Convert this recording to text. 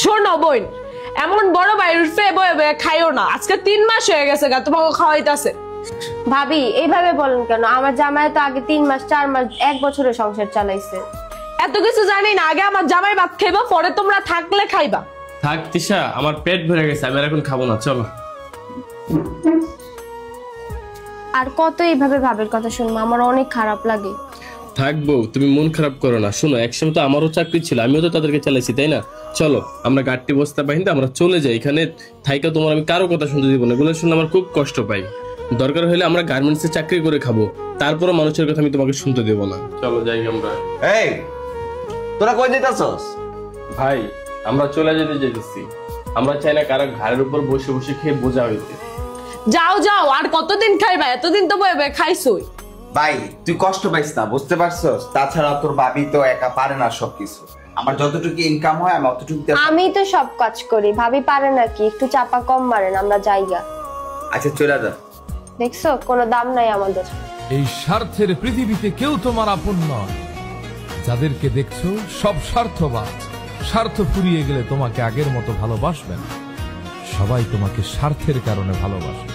শোনো বোন, এমন বড় ভাইয়ের ফে বয়ে বয়ে খাইও না। আজকে 3 মাস হয়ে গেছে গা তোমাকে খাওয়াইতাছে। ভাবি এইভাবে বলেন কেন? আমার জামাই তো আগে 3 মাস 4 মাস 1 বছরের সংসার চালাইছে। এত কিছু জানি না, আগে আমার জামাই ভাত খাইবা, পরে তোমরা থাকলে খাইবা। থাক তিশা, আমার পেট ভরে গেছে, আমি আর এখন খাবো না, চলো। আর কত এইভাবে ভাবের কথা শুনবো, আমার অনেক খারাপ লাগে। থাকবো, তুমি মন খারাপ করো না। শোনো, একসময় তো আমারও চাকরি ছিল, আমিও তো তাদেরকে চালাইছি, তাই না? চলো আমরা গাড়ি বস্তা বাহিনীতে আমরা চলে যাই। এখানে থাইকা তোমার আমি কারো কথা শুনতে দিব না, এগুলো শুনে আমার খুব কষ্ট পাই। দরকার হলে আমরা গার্মেন্টসে চাকরি করে খাবো, তারপরে মানুষের কথা আমি তোমাকে শুনতে দেবো না। চলো যাই আমরা। এই তোরা কই যাইতাছস? ভাই আমরা চলে যেতে যেতেছি, আমরা চাই না কারো ঘাড়ের উপর বসে বসে খেয়ে বোঝা হইতে। যাও যাও, আর কতদিন খাইবা? এতদিন তো বয়ে বয়ে খাইছই। ভাই তুই কষ্ট পাইস না, বুঝতে পারছস? তাছাড়া তোর ভাবি তো একা পারে না সবকিছু। আমার যতটুকু ইনকাম হয় আমি অতটুকু। আমি তো সব কাজ করি, ভাবি পারে নাকি? একটু চাপা কম মারেন, আমরা যাইগা। আচ্ছা চলে যা। দেখছো কোনো দাম নাই আমাদের। এই স্বার্থের পৃথিবীতে কেউ তোমার আপন নয়। যাদেরকে দেখছো সব স্বার্থবান। স্বার্থ ফুরিয়ে গেলে তোমাকে আগের মতো ভালোবাসবে না, সবাই তোমাকে স্বার্থের কারণে ভালোবাসবে।